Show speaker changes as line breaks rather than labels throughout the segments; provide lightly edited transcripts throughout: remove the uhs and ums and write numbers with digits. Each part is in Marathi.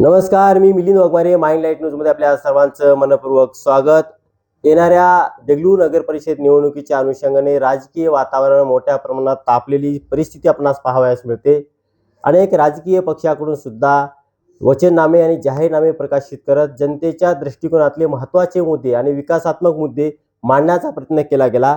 नमस्कार, मी मिलिंद वाघमारे. माइंड लाईट न्यूजमध्ये आपल्या सर्वांचं मनपूर्वक स्वागत. येणाऱ्या देगलूर नगर परिषद निवडणुकीच्या अनुषंगाने राजकीय वातावरण मोठ्या प्रमाणात तापलेली परिस्थिती आपणास पाहावयास मिळते. अनेक राजकीय पक्षाकडून सुद्धा वचननामे आणि जाहीरनामे प्रकाशित करत जनतेच्या दृष्टिकोनातले महत्त्वाचे मुद्दे आणि विकासात्मक मुद्दे मांडण्याचा प्रयत्न केला गेला.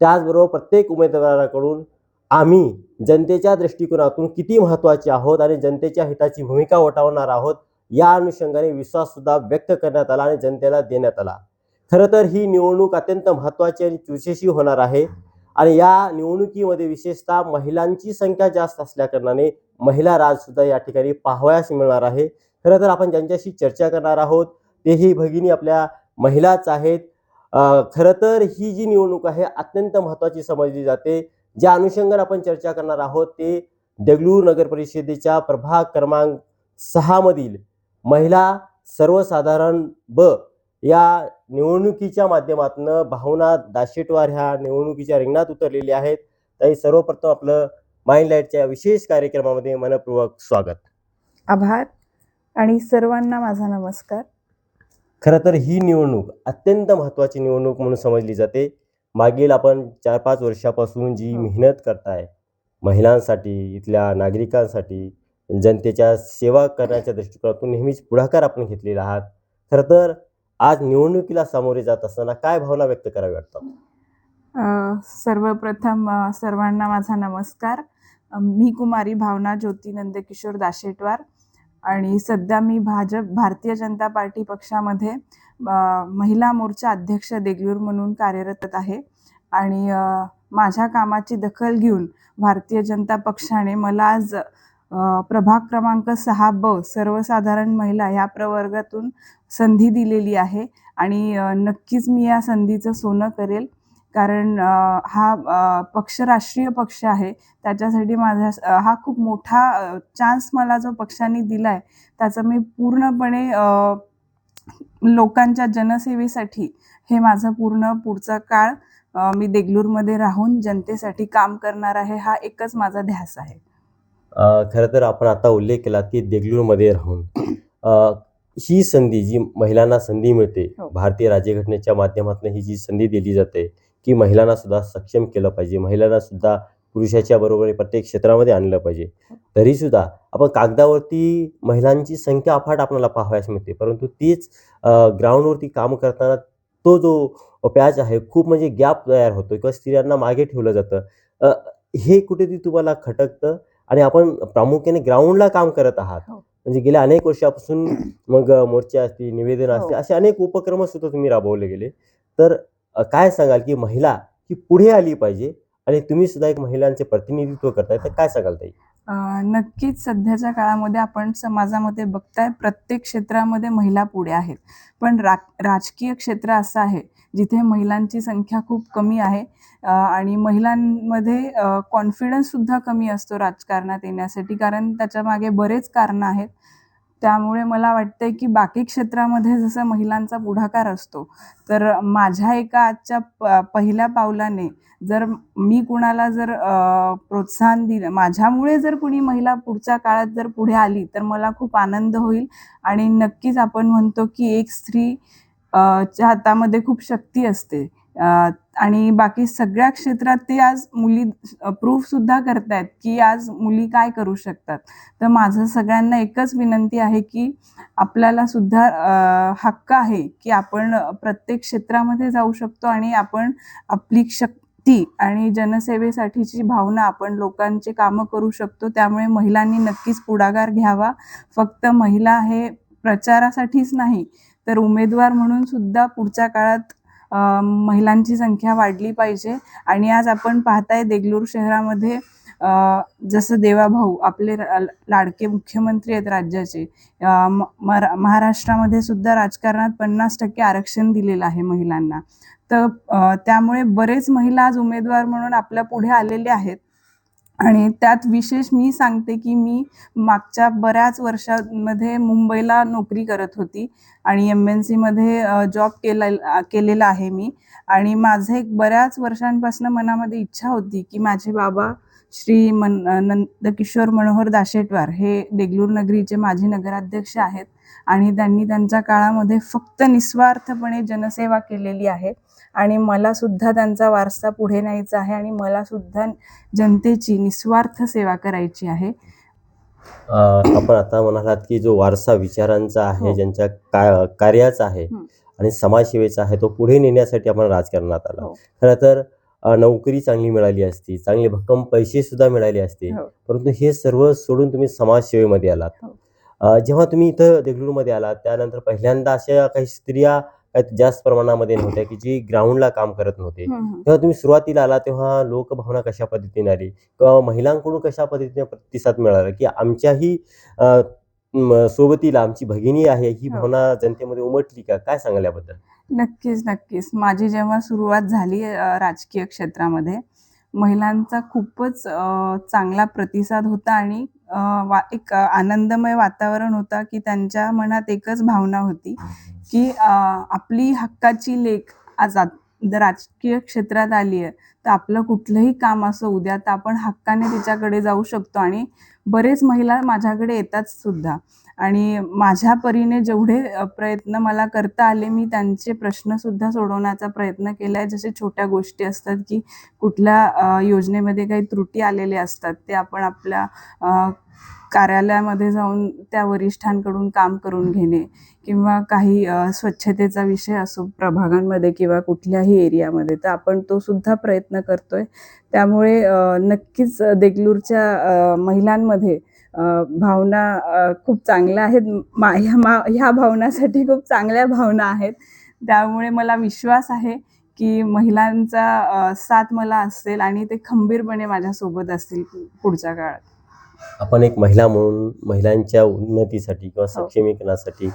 त्याचबरोबर प्रत्येक उमेदवाराकडून आम्ही जनतेच्या दृष्टिकोनातून किती महत्त्वाचे आहोत आणि जनतेच्या हिताची भूमिका वठवणार आहोत या अनुषंगाने विश्वास सुद्धा व्यक्त करण्यात आला आणि जनतेला देण्यात आला. खरं तर ही निवडणूक अत्यंत महत्त्वाची आणि चुरशीची होणार आहे आणि या निवडणुकीमध्ये विशेषतः महिलांची संख्या जास्त असल्याकारणाने महिला राज सुद्धा या ठिकाणी पाहावयास मिळणार आहे. खरं तर आपण ज्यांच्याशी चर्चा करणार आहोत तेही भगिनी आपल्या महिलाच आहेत. खरं तर ही जी निवडणूक आहे अत्यंत महत्त्वाची समजली जाते. ज्या अनुषंगाने आपण चर्चा करणार आहोत ते देगलूर नगर परिषदेच्या प्रभाग क्रमांक 6 मधील महिला सर्वसाधारण ब या निवडणुकीच्या माध्यमातून भावना दाशेटवार ह्या निवडणुकीच्या रिंगणात उतरलेली आहेत. ताई, सर्वप्रथम आपलं माइंड लाईटच्या विशेष कार्यक्रमामध्ये मनपूर्वक स्वागत.
आभार आणि सर्वांना माझा नमस्कार.
खरं तर ही निवडणूक अत्यंत महत्त्वाची निवडणूक म्हणून समजली जाते. मागील आपण 4-5 वर्षापासून जी मेहनत करताय महिलांसाठी, इथल्या नागरिकांसाठी, जनतेच्या सेवा करण्याच्या दृष्टिकोनातून नेहमीच पुढाकार आपण घेतलेला आहात. खरं तर आज निवडणुकीला सामोरे जात असताना काय भावना व्यक्त करावी वाटतात?
सर्वप्रथम सर्वांना माझा नमस्कार. मी कुमारी भावना ज्योती नंदकिशोर दाशेटवार आणि सध्या मी भारतीय जनता पार्टी पक्षामध्ये महिला मोर्चा अध्यक्ष देगलूर म्हणून कार्यरत आहे आणि माझ्या कामाची दखल घेऊन भारतीय जनता पक्षाने मला आज प्रभाग क्रमांक 6 ब सर्वसाधारण महिला ह्या प्रवर्गातून संधी दिलेली आहे आणि नक्कीच मी या संधीचं सोनं करेल. कारण हा पक्ष राष्ट्रीय पक्ष आहे. त्याच्यासाठी माझा हा खूप मोठा चान्स मला जो पक्षाने दिला आहे त्याचा मी पूर्णपणे लोकांच्या जनसेवेसाठी हे माझं पूर्ण पुढचा काळ मी देगलूरमध्ये राहून जनतेसाठी काम करणार आहे. हा एकच माझा ध्यास आहे.
खरं तर आपण आता उल्लेख केला की देगलूरमध्ये राहून ही संधी जी महिलांना संधी मिळते, भारतीय राज्यघटनेच्या माध्यमातून ही जी संधी दिली जाते की महिलांना सुद्धा सक्षम केलं पाहिजे, महिलांना सुद्धा पुरुषाच्या बरोबरी प्रत्येक क्षेत्रामध्ये आणलं पाहिजे. तरी सुद्धा आपण कागदावरती महिलांची संख्या अफाट आपल्याला पाहावयास मिळते, परंतु तीच ग्राउंडवरती काम करताना तो जो पॅच आहे खूप म्हणजे गॅप तयार होतो किंवा स्त्रियांना मागे ठेवलं जातं. हे कुठेतरी तुम्हाला खटकतं आणि आपण प्रामुख्याने ग्राउंडला काम करत आहात. म्हणजे गेल्या अनेक वर्षापासून मग मोर्चे असतील, निवेदन असतील, असे अनेक उपक्रम सुद्धा तुम्ही राबवले गेले. तर काय सांगाल की महिला ही पुढे आली पाहिजे आणि तुम्ही सुद्धा एक महिलांचे प्रतिनिधित्व करताय, तर काय सांगाल ताई?
नक्कीच सध्याच्या काळामध्ये आपण समाजामध्ये बघताय प्रत्येक क्षेत्रामध्ये महिला पुढे आहेत, पण राजकीय क्षेत्र असं आहे जिथे महिलांची संख्या खूप कमी आहे आणि महिलांमध्ये कॉन्फिडन्ससुद्धा कमी असतो राजकारणात येण्यासाठी, कारण त्याच्यामागे बरेच कारणं आहेत. त्यामुळे मला वाटतंय की बाकी क्षेत्रामध्ये जसं महिलांचा पुढाकार असतो, तर माझ्या एका आजच्या पहिल्या पावलाने जर मी कुणाला जर प्रोत्साहन दिलं, माझ्यामुळे जर कुणी महिला पुढच्या काळात जर पुढे आली तर मला खूप आनंद होईल आणि नक्कीच आपण म्हणतो की एक स्त्री च्या हातामध्ये खूप शक्ती असते आणि बाकी सगळ्या क्षेत्रात ते आज मुली प्रूफसुद्धा करतायत की आज मुली काय करू शकतात. तर माझं सगळ्यांना एकच विनंती आहे की आपल्याला सुद्धा हक्क आहे की आपण प्रत्येक क्षेत्रामध्ये जाऊ शकतो आणि आपण आपली शक्ती आणि जनसेवेसाठीची भावना आपण लोकांचे कामं करू शकतो. त्यामुळे महिलांनी नक्कीच पुढाकार घ्यावा. फक्त महिला हे प्रचारासाठीच नाही तर उमेदवार म्हणून सुद्धा पुढच्या काळात महिलांची संख्या वाढली पाहिजे. आणि आज आपण पाहताय देगलूर शहरामध्ये जसं देवाभाऊ आपले लाडके मुख्यमंत्री आहेत राज्याचे, महाराष्ट्रामध्ये सुद्धा राजकारणात 50% आरक्षण दिलेलं आहे महिलांना. तर त्यामुळे बरेच महिला आज उमेदवार म्हणून आपल्या पुढे आलेले आहेत आणि त्यात विशेष मी सांगते की मी मागच्या बऱ्याच वर्षांमध्ये मुंबईला नोकरी करत होती आणि MNC मध्ये जॉब केलेला आहे मी आणि माझं एक बऱ्याच वर्षांपासून मनामध्ये इच्छा होती की माझे बाबा श्री नंदकिशोर मनोहर दाशेटवार हे देगलूर नगरीचे माजी नगराध्यक्ष आहेत आणि त्यांनी त्यांच्या काळामध्ये फक्त निस्वार्थपणे जनसेवा केलेली आहे आणि मला सुद्धा त्यांचा वारसा पुढे न्यायचा आहे आणि मला सुद्धा जनतेची निस्वार्थ सेवा करायची आहे.
आपण आता म्हणालात की जो वारसा विचारांचा आहे,
हो.
ज्यांच्या कार्याचा आहे आणि समाजसेवेचा आहे, तो पुढे नेण्यासाठी आपण राजकारणात आला.
हो.
खरं तर नोकरी चांगली मिळाली असती, चांगले भक्कम पैसे सुद्धा मिळाले असते,
हो.
परंतु हे सर्व सोडून तुम्ही समाजसेवेमध्ये आलात.
हो.
जेव्हा तुम्ही इथं देगलूरमध्ये आलात त्यानंतर पहिल्यांदा अशा काही स्त्रिया काही जास्त प्रमाणामध्ये नव्हत्या की जी ग्राउंडला काम करत नव्हते. तेव्हा तुम्ही सुरुवातीला आला तेव्हा लोकभावना कशा पद्धतीने आली किंवा महिलांकडून कशा पद्धतीने प्रतिसाद मिळाला की आमच्याही सोबतीला आमची भगिनी आहे, ही
हो.
भावना जनतेमध्ये उमटली का? काय सांगाल याबद्दल?
नक्कीच. माझी जेव्हा सुरुवात झाली राजकीय क्षेत्रामध्ये, महिलांचा खूपच चांगला प्रतिसाद होता आणि एक आनंदमय वातावरण होता की त्यांच्या मनात एकच भावना होती की आपली हक्काची लेक आज जर राजकीय क्षेत्रात आली आहे, तर आपलं कुठलंही काम असो उद्या, तर आपण हक्काने तिच्याकडे जाऊ शकतो आणि बरेच महिला माझ्याकडे येतात सुद्धा. आणि माझ्या परीने जेवढे प्रयत्न मला करता आले, मी त्यांचे प्रश्नसुद्धा सोडवण्याचा प्रयत्न केला आहे. जसे छोट्या गोष्टी असतात की कुठल्या योजनेमध्ये काही त्रुटी आलेल्या असतात, ते आपण आपल्या कार्यालयामध्ये जाऊन त्या वरिष्ठांकडून काम करून घेणे किंवा काही स्वच्छतेचा विषय असो प्रभागांमध्ये किंवा कुठल्याही एरियामध्ये, तर आपण तो सुद्धा प्रयत्न करतोय. त्यामुळे नक्कीच देगलूरच्या महिलांमध्ये भावना खूप चांगल्या आहेत. ह्या भावनासाठी खूप चांगल्या भावना आहेत. त्यामुळे मला विश्वास आहे की महिलांचा साथ मला असेल आणि ते खंबीरपणे माझ्यासोबत असतील पुढच्या काळात.
आपण एक महिला म्हणून महिलांच्या उन्नतीसाठी किंवा सक्षमीकरणासाठी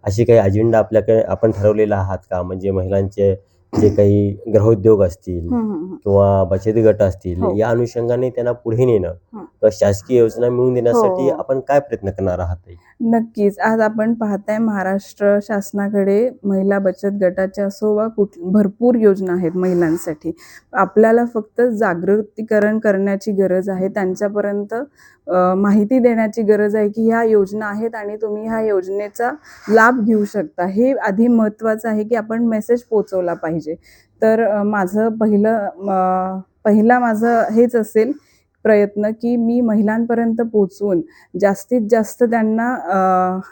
अशी काही अजेंडा आपल्याकडे आपण ठरवलेला आहात का? म्हणजे महिलांचे जे काही गृहोद्योग असतील किंवा बचत गट असतील,
हो.
या अनुषंगाने त्यांना पुढे नेणं किंवा शासकीय योजना मिळवून देण्यासाठी
हो.
आपण काय प्रयत्न करणार आहात ताई?
नक्कीच. आज आपण पाहताय महाराष्ट्र शासनाकडे महिला बचत गटाचे असो वा भरपूर योजना आहेत महिलांसाठी. आपल्याला फक्त जागृतीकरण करण्याची गरज आहे. त्यांच्यापर्यंत माहिती देण्याची गरज आहे की ह्या योजना आहेत आणि तुम्ही ह्या योजनेचा लाभ घेऊ शकता. हे आधी महत्त्वाचं आहे की आपण मेसेज पोहोचवला पाहिजे. तर माझं पहिला माझं हेच असेल प्रयत्न की मी महिलांपर्यंत पोहोचवून जास्तीत जास्त त्यांना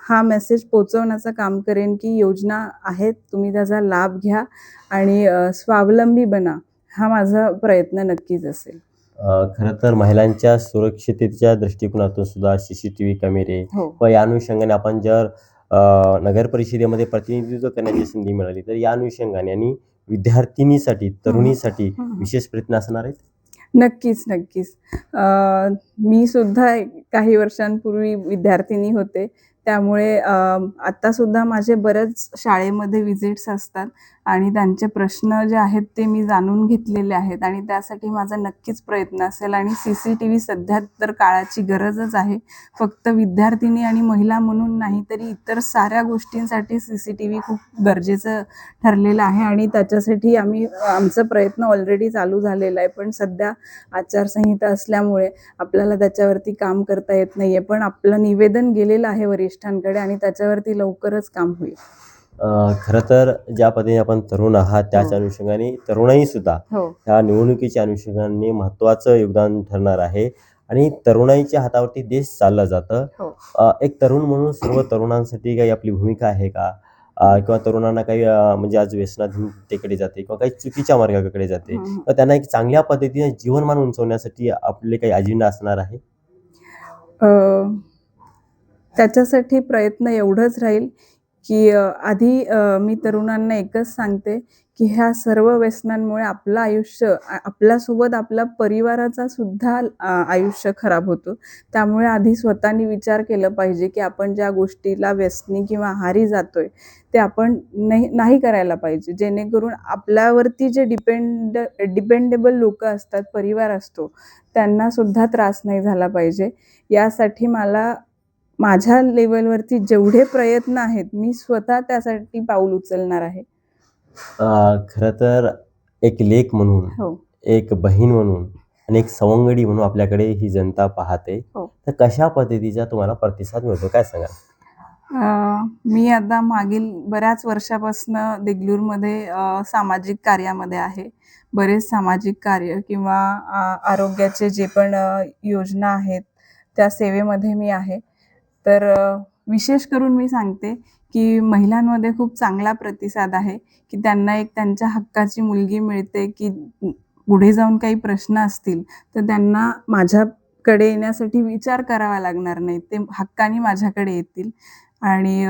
हा मेसेज पोहोचवण्याचं काम करेन की योजना आहेत, तुम्ही त्याचा लाभ घ्या आणि स्वावलंबी बना. हा माझा प्रयत्न नक्कीच असेल.
खरं तर महिलांच्या सुरक्षिततेच्या दृष्टिकोनातून सुद्धा CCTV कॅमेरे
हो.
व या अनुषंगाने आपण जर नगर परिषदेमध्ये प्रतिनिधित्व करण्याची संधी मिळाली तर या अनुषंगाने आणि विद्यार्थिनीसाठी, तरुणीसाठी विशेष प्रयत्न असणार आहेत?
नक्कीच. मी सुद्धा काही वर्षांपूर्वी विद्यार्थिनी होते. त्यामुळे आत्तासुद्धा माझे बरेच शाळेमध्ये व्हिजिट्स असतात आणि त्यांचे प्रश्न जे आहेत ते मी जाणून घेतलेले आहेत आणि त्यासाठी माझा नक्कीच प्रयत्न असेल आणि CCTV सध्या तर काळाची गरजच आहे. फक्त विद्यार्थिनी आणि महिला म्हणून नाही, तरी इतर साऱ्या गोष्टींसाठी CCTV खूप गरजेचं ठरलेलं आहे आणि त्याच्यासाठी आमचा प्रयत्न ऑलरेडी चालू झालेला आहे. पण सध्या आचारसंहिता असल्यामुळे आपल्याला त्याच्यावरती काम करता येत नाहीये. पण आपलं निवेदन गेलेलं आहे वरिष्ठांकडे आणि त्याच्यावरती लवकरच काम होईल.
खरं तर ज्या पद्धतीने आपण तरुण आहात त्याच
हो.
अनुषंगाने तरुणाई सुद्धा
हो.
ह्या निवडणुकीच्या अनुषंगाने महत्त्वाचं योगदान ठरणार आहे आणि तरुणाईच्या हातावरती देश चाललं जातं.
हो.
एक तरुण म्हणून सर्व तरुणांसाठी काही आपली भूमिका आहे का? किंवा तरुणांना काही म्हणजे आज व्यसनाधीनतेकडे जाते किंवा काही चुकीच्या मार्गाकडे जाते, तर त्यांना एक चांगल्या पद्धतीने जीवनमान उंचवण्यासाठी आपले काही अजेंडा असणार आहे?
त्याच्यासाठी प्रयत्न एवढंच राहील की आधी मी तरुणांना एकच सांगते की ह्या सर्व व्यसनांमुळे आपलं आयुष्य आपल्यासोबत आपल्या परिवाराचा सुद्धा आयुष्य खराब होतं. त्यामुळे आधी स्वतःनी विचार केला पाहिजे की आपण ज्या गोष्टीला व्यसनी किंवा आहारी जातोय ते आपण नाही करायला पाहिजे. जेणेकरून आपल्यावरती जे डिपेंडेबल लोकं असतात, परिवार असतो, त्यांना सुद्धा त्रास नाही झाला पाहिजे. यासाठी मला माझ्या लेव्हलवरती जेवढे प्रयत्न आहेत, मी स्वतः त्यासाठी पाऊल उचलणार आहे.
खरं तर एक लेक म्हणून,
हो.
एक बहीण म्हणून आणि एक सवंगडी म्हणून आपल्याकडे ही जनता पाहते.
हो.
तर कशा पद्धतीचा तुम्हाला प्रतिसाद मिळतो, काय सांगाल?
मी आता मागील बऱ्याच वर्षापासून देगलूरमध्ये सामाजिक कार्यामध्ये आहे. बरेच सामाजिक कार्य किंवा आरोग्याचे जे पण योजना आहेत त्या सेवेमध्ये मी आहे. तर विशेष करून मी सांगते की महिलांमध्ये खूप चांगला प्रतिसाद आहे की त्यांना एक त्यांच्या हक्काची मुलगी मिळते की पुढे जाऊन काही प्रश्न असतील तर त्यांना माझ्याकडे येण्यासाठी विचार करावा लागणार नाही. ते हक्काने माझ्याकडे येतील. आणि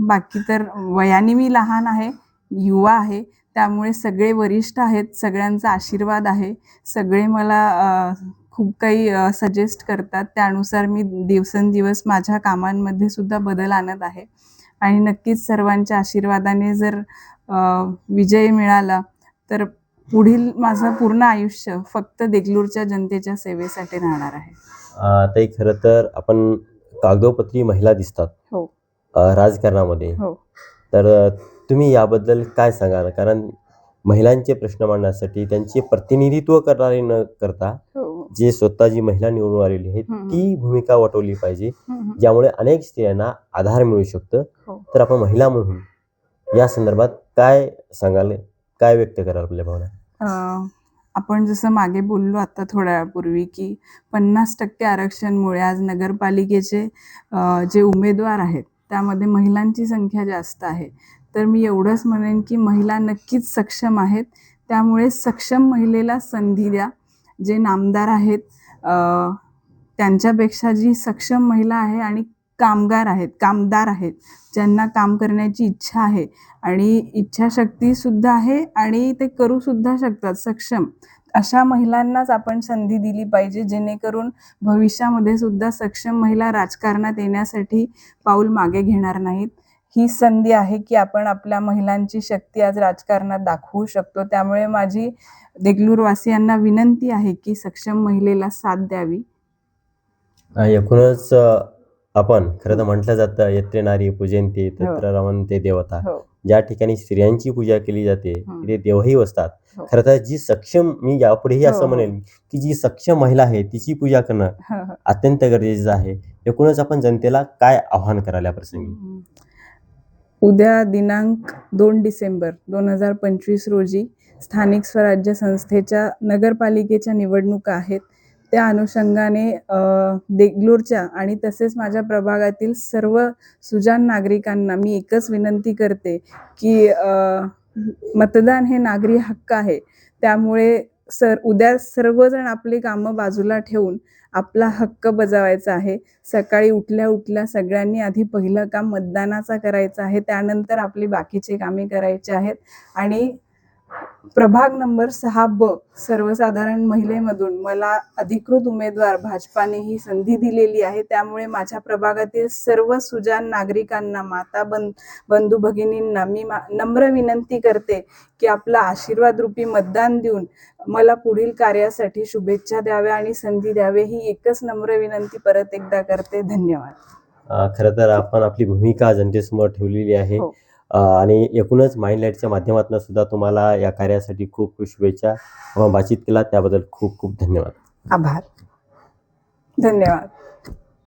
बाकी तर वयाने मी लहान आहे, युवा आहे. त्यामुळे सगळे वरिष्ठ आहेत, सगळ्यांचा आशीर्वाद आहे. सगळे मला खूप काही सजेस्ट करतात. त्यानुसार मी दिवसेंदिवस माझ्या कामांमध्ये सुद्धा बदल आणत आहे. आणि नक्कीच सर्वांच्या आशीर्वादाने जर विजय मिळाला तर पुढील माझं पूर्ण आयुष्य फक्त देगलूरच्या जनतेच्या सेवेसाठी राहणार आहे.
ताई, खरं तर आपण कागदोपत्री महिला दिसतात
हो.
राजकारणामध्ये.
हो.
तर तुम्ही याबद्दल काय सांगाल? कारण महिलांचे प्रश्न मांडण्यासाठी त्यांचे प्रतिनिधित्व करणारे न करता
हो.
जे स्वतः जी महिला निवडून आलेली आहे ती भूमिका वठवली पाहिजे, ज्यामुळे अनेक स्त्रियांना आधार मिळू शकतं.
हो.
तर आपण महिला म्हणून या संदर्भात काय सांगाल, काय व्यक्त कराल आपल्या भावना?
आपण जसं मागे बोललो आता थोड्या वेळापूर्वी की 50% आरक्षणमुळे आज नगरपालिकेचे जे उमेदवार आहेत त्यामध्ये महिलांची संख्या जास्त आहे. तर मी एवढंच म्हणेन की महिला नक्कीच सक्षम आहेत. त्यामुळे सक्षम महिलेला संधी द्या. जे नामदार आहेत त्यांच्यापेक्षा जी सक्षम महिला आहे आणि कामदार आहेत, ज्यांना काम करण्याची इच्छा आहे आणि इच्छाशक्तीसुद्धा आहे आणि ते करूसुद्धा शकतात सक्षम, अशा महिलांनाच आपण संधी दिली पाहिजे, जेणेकरून भविष्यामध्ये सुद्धा सक्षम महिला राजकारणात येण्यासाठी पाऊल मागे घेणार नाहीत. ही संधी आहे की आपण आपल्या महिलांची शक्ती आज राजकारणात दाखवू शकतो. त्यामुळे माझी देगलूरवासियांना विनंती आहे की सक्षम महिलेला साथ द्यावी.
एकूणच आपण खरं तर म्हटलं जातं, यत्रे नारी पूजयन्ते तत्र रमन्ते देवता. ज्या ठिकाणी स्त्रियांची पूजा केली जाते तिथे देवही वसतात. खरं तर जी सक्षम, मी यापुढेही असं म्हणेल की जी सक्षम महिला आहे तिची पूजा करणं अत्यंत गरजेचं आहे. एकूणच आपण जनतेला काय आव्हान कराल या प्रसंगी?
उद्या दिनांक 2 डिसेंबर 2025 रोजी स्थानिक स्वराज्य संस्थेच्या नगरपालिकेच्या निवडणुका आहेत. त्या अनुषंगाने देगलूरच्या आणि तसेच माझ्या प्रभागातील सर्व सुजाण नागरिकांना मी एकच विनंती करते की मतदान हे नागरी हक्क आहे. त्यामुळे उद्या सर्वजण आपली कामं बाजूला ठेवून आपला हक्क बजावायचा आहे. सकाळी उठल्या उठल्या सगळ्यांनी आधी पहिलं काम मतदानाचा करायचं आहे. त्यानंतर आपली बाकीची कामे करायची आहेत. आणि प्रभाग नंबर 6B सर्वसाधारण महिलेमधून मला अधिकृत उमेदवार भाजपाने ही संधी दिलेली आहे. त्यामुळे माझ्या प्रभागातील सर्व सुजाण नागरिकांना, माता बंधू भगिनींना मी नम्र विनंती करते की आपला आशीर्वाद रूपी मतदान देऊन मला पुढील कार्यासाठी शुभेच्छा द्याव्या आणि संधी द्यावे, ही एकच नम्र विनंती परत एकदा करते. धन्यवाद.
खरं तर आपण आपली भूमिका जनतेसमोर ठेवलेली आहे. आणि एकूणच माइंडलाईटच्या माध्यमातून सुद्धा तुम्हाला या कार्यासाठी खूप खूप शुभेच्छा. बातचीत केला त्याबद्दल खूप खूप धन्यवाद.
आभार. धन्यवाद.